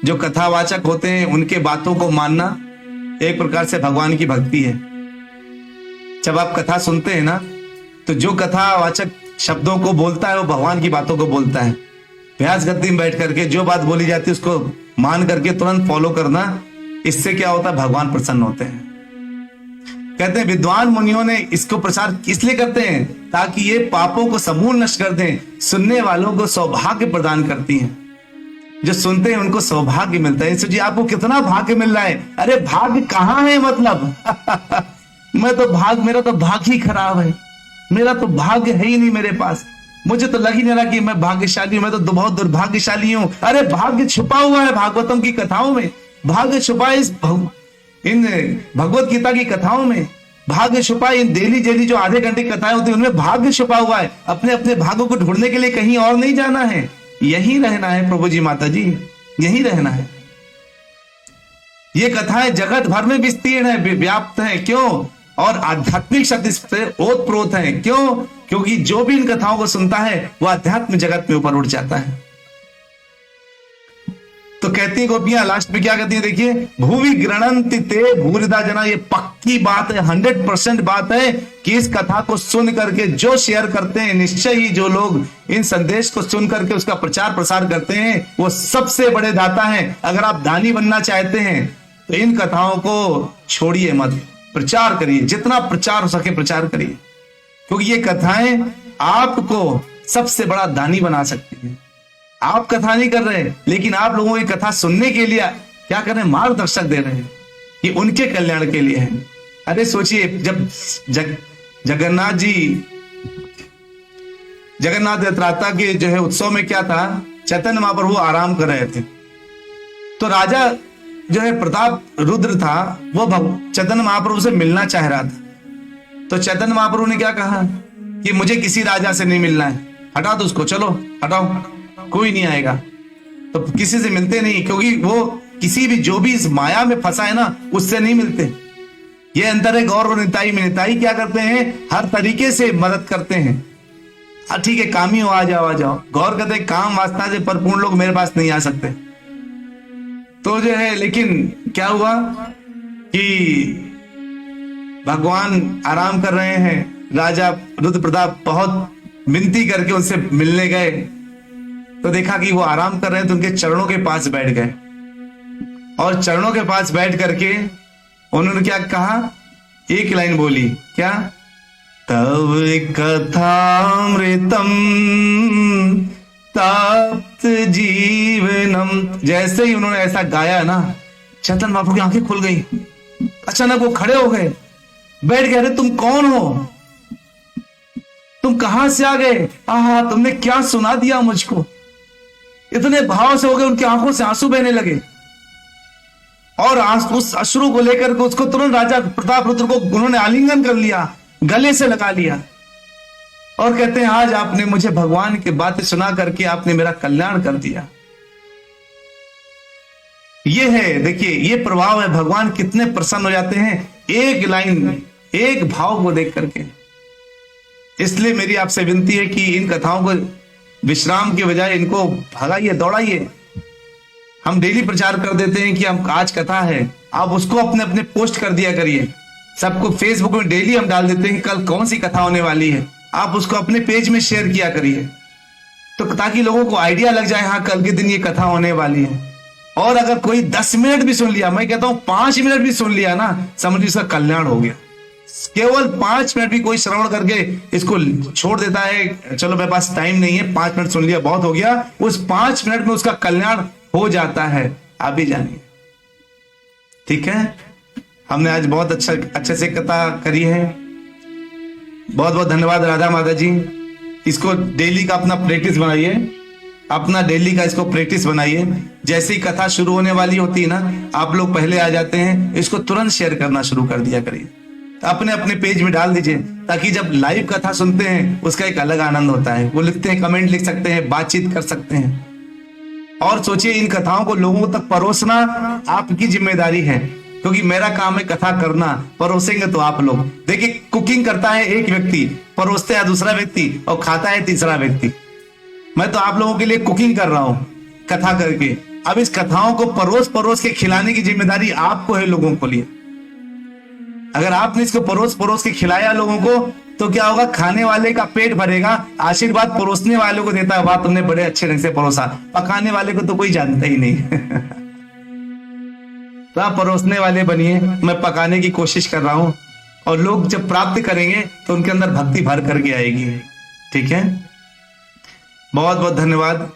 जो कथावाचक होते हैं उनके बातों को मानना एक प्रकार से भगवान की भक्ति है। जब आप कथा सुनते हैं ना, तो जो कथावाचक शब्दों को बोलता है वो भगवान की बातों को बोलता है। व्यास गद्दी में बैठ करके जो बात बोली जाती है उसको मान करके तुरंत फॉलो करना, इससे क्या होता है? भगवान प्रसन्न होते हैं। कहते हैं विद्वान मुनियों ने इसको प्रचार इसलिए करते हैं ताकि ये पापों को समूल नष्ट कर दें, सुनने वालों को सौभाग्य प्रदान करती हैं। जो सुनते हैं उनको सौभाग्य मिलता है। जी आपको कितना भाग्य मिल रहा है? अरे भाग्य कहाँ है मतलब मेरा तो भाग ही खराब है। मेरा तो भाग्य है ही नहीं मेरे पास, मुझे तो लग ही नहीं रहा कि मैं भाग्यशाली हूं, मैं तो बहुत दुर्भाग्यशाली हूं। अरे भाग्य छुपा हुआ है भागवतम की कथाओं में, भाग्य छुपा है इन भगवत गीता की कथाओं में, भाग्य छुपा है इन डेली डेली जो आधे घंटे कथाएं होती है उनमें भाग्य छुपा हुआ है। अपने अपने भाग्य को ढूंढने के लिए कहीं और नहीं जाना है, यही रहना है प्रभु जी माता जी, यही रहना है। ये कथाएं जगत भर में विस्तीर्ण है, व्याप्त है, क्यों? और आध्यात्मिक शक्ति से ओतप्रोत है, क्यों? क्योंकि जो भी इन कथाओं को सुनता है वो आध्यात्म जगत में ऊपर उठ जाता है। तो कहती है गोपियां लास्ट में क्या कहती है, देखिए, भूवि गृणन्ति ते भूरिदा जना, ये पक्की बात है, 100% बात है कि इस कथा को सुन करके जो शेयर करते हैं, निश्चय ही जो लोग इन संदेश को सुन करके उसका प्रचार प्रसार करते हैं वो सबसे बड़े दाता हैं। अगर आप दानी बनना चाहते हैं तो इन कथाओं को छोड़िए मत, प्रचार करिए, जितना प्रचार हो सके प्रचार करिए, क्योंकि ये कथाएं आपको सबसे बड़ा दानी बना सकती हैं। आप कथा नहीं कर रहे, लेकिन आप लोगों की कथा सुनने के लिए क्या कर रहे हैं, मार्गदर्शक दे रहे हैं, ये उनके कल्याण के लिए है। अरे सोचिए, जब जगन्नाथ यात्रा के जो है उत्सव में क्या था, चैतन्य महाप्रभु आराम कर रहे थे, तो राजा जो है प्रताप रुद्र था वो चैतन्य महाप्रभु से मिलना चाह रहा था। तो चैतन्य महाप्रभु ने क्या कहा कि मुझे किसी राजा से नहीं मिलना है, हटा दो उसको, चलो हटाओ, कोई नहीं आएगा। तो किसी से मिलते नहीं, क्योंकि वो किसी भी जो भी इस माया में फंसा है ना उससे नहीं मिलते। ये अंतर है गौर और निताई में। निताई क्या करते हैं, हर तरीके से मदद करते हैं, ठीक है कामी हो, आ जाओ आ जाओ। गौर कहते हैं काम वासना से परिपूर्ण लोग मेरे पास नहीं आ सकते। तो जो है, लेकिन क्या हुआ कि भगवान आराम कर रहे हैं, राजा रुद्र प्रताप बहुत विनती करके उनसे मिलने गए, तो देखा कि वो आराम कर रहे हैं, तो उनके चरणों के पास बैठ गए, और चरणों के पास बैठ करके उन्होंने क्या कहा, एक लाइन बोली, क्या, तब कथामृतम तप्त जीवनम। जैसे ही उन्होंने ऐसा गाया ना, चैतन्य महाप्रभु की आंखें खुल गई, अचानक वो खड़े हो गए, बैठ गए। अरे तुम कौन हो, तुम कहां से आ गए, आहा तुमने क्या सुना दिया मुझको। इतने भाव से हो गए, उनकी आंखों से आंसू बहने लगे, और उस अश्रु को लेकर के उसको तुरंत राजा प्रताप रुद्र को उन्होंने आलिंगन कर लिया, गले से लगा लिया, और कहते हैं आज आपने मुझे भगवान की बातें सुना करके आपने मेरा कल्याण कर दिया। ये है, देखिए ये प्रभाव है, भगवान कितने प्रसन्न हो जाते हैं एक लाइन, एक भाव को देख करके। इसलिए मेरी आपसे विनती है कि इन कथाओं को विश्राम के बजाय इनको भगाइए, दौड़ाइए। हम डेली प्रचार कर देते हैं कि हम आज कथा है, आप उसको अपने अपने पोस्ट कर दिया करिए, सबको फेसबुक में डेली हम डाल देते हैं कि कल कौन सी कथा होने वाली है, आप उसको अपने पेज में शेयर किया करिए, तो ताकि लोगों को आइडिया लग जाए हाँ कल के दिन ये कथा होने वाली है। और अगर कोई 10 मिनट भी सुन लिया, मैं कहता हूं 5 मिनट भी सुन लिया ना, समझिए उसका कल्याण हो गया। केवल 5 मिनट भी कोई श्रवण करके इसको छोड़ देता है, चलो मेरे पास टाइम नहीं है, 5 मिनट सुन लिया बहुत हो गया, उस 5 मिनट में उसका कल्याण हो जाता है, आप भी जानिए। ठीक है, हमने आज बहुत अच्छे से कथा करी है, बहुत बहुत धन्यवाद राधा माता जी। इसको डेली का अपना प्रैक्टिस बनाइए, अपना डेली का इसको प्रैक्टिस बनाइए। जैसे ही कथा शुरू होने वाली होती है ना, आप लोग पहले आ जाते हैं, इसको तुरंत शेयर करना शुरू कर दिया करिए, अपने अपने पेज में डाल दीजिए, ताकि जब लाइव कथा सुनते हैं उसका एक अलग आनंद होता है। वो लिखते हैं, कमेंट लिख सकते हैं, बातचीत कर सकते हैं। और सोचिए, इन कथाओं को लोगों तक परोसना आपकी जिम्मेदारी है, क्योंकि मेरा काम है कथा करना, परोसेंगे तो आप लोग। देखिए, कुकिंग करता है एक व्यक्ति, परोसता है दूसरा व्यक्ति, और खाता है तीसरा व्यक्ति। मैं तो आप लोगों के लिए कुकिंग कर रहा हूं कथा करके। अब इस कथाओं को परोस परोस के खिलाने की जिम्मेदारी आपको है लोगों को लिए। अगर आपने इसको परोस परोस के खिलाया लोगों को, तो क्या होगा, खाने वाले का पेट भरेगा, आशीर्वाद परोसने वालों को देता है, वाह तुमने बड़े अच्छे ढंग से परोसा। पकाने वाले को तो कोई जानता ही नहीं। तो आप परोसने वाले बनिए, मैं पकाने की कोशिश कर रहा हूं, और लोग जब प्राप्त करेंगे तो उनके अंदर भक्ति भर करके आएगी। ठीक है, बहुत बहुत धन्यवाद।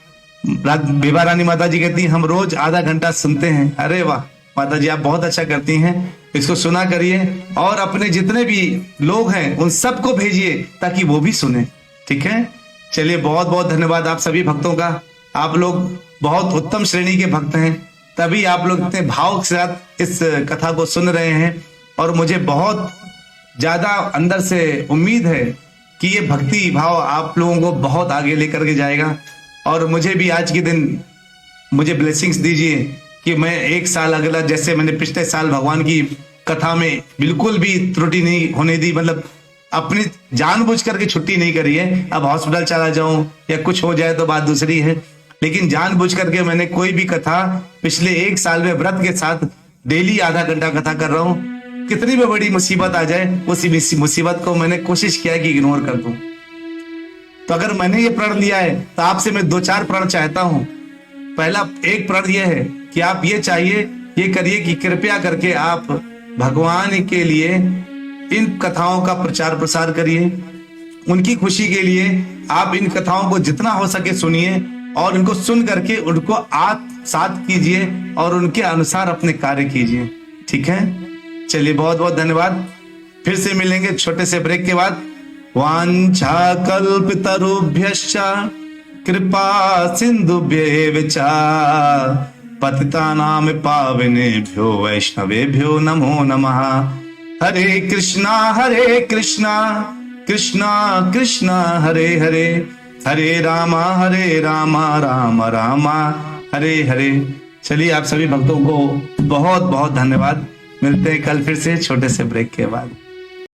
विभा रानी माता जी कहती हैं हम रोज आधा घंटा सुनते हैं। अरे वाह, माता जी आप बहुत अच्छा करती हैं, इसको सुना करिए और अपने जितने भी लोग हैं उन सबको भेजिए ताकि वो भी सुने। ठीक है, चलिए बहुत बहुत धन्यवाद आप सभी भक्तों का। आप लोग बहुत उत्तम श्रेणी के भक्त हैं, तभी आप लोग इतने भाव के साथ इस कथा को सुन रहे हैं और मुझे बहुत ज्यादा अंदर से उम्मीद है कि ये भक्ति भाव आप लोगों को बहुत आगे लेकर के जाएगा। और मुझे भी आज के दिन मुझे ब्लेसिंग्स दीजिए कि मैं एक साल अगला, जैसे मैंने पिछले साल भगवान की कथा में बिल्कुल भी त्रुटि नहीं होने दी, मतलब अपनी जानबूझ करके छुट्टी नहीं करी है। अब हॉस्पिटल चला जाऊं या कुछ हो जाए तो बात दूसरी है, लेकिन जानबूझ करके मैंने कोई भी कथा पिछले एक साल में व्रत के साथ डेली आधा घंटा कथा कर रहा हूं। कितनी भी बड़ी मुसीबत आ जाए उसी मुसीबत को मैंने कोशिश किया कि इग्नोर कर दूं। तो अगर मैंने ये प्रण लिया है तो आपसे मैं 2-4 प्रण चाहता हूं। पहला एक प्रण ये है कि आप ये चाहिए, ये करिए कि कृपया करके आप भगवान के लिए इन कथाओं का प्रचार प्रसार करिए। उनकी खुशी के लिए आप इन कथाओं को जितना हो सके सुनिए और उनको सुन करके उनको आत्मसात कीजिए और उनके अनुसार अपने कार्य कीजिए। ठीक है, चलिए बहुत बहुत धन्यवाद। फिर से मिलेंगे छोटे से ब्रेक के बाद। वांछा कल्पतरुभ्यश्च कृपा सिंधुभ्येव च पतितानां पावनेभ्यो वैष्णवेभ्यो नमो नमः। हरे कृष्णा कृष्णा कृष्णा हरे हरे, हरे रामा राम राम हरे हरे। चलिए आप सभी भक्तों को बहुत बहुत धन्यवाद। मिलते हैं कल फिर से छोटे से ब्रेक के बाद।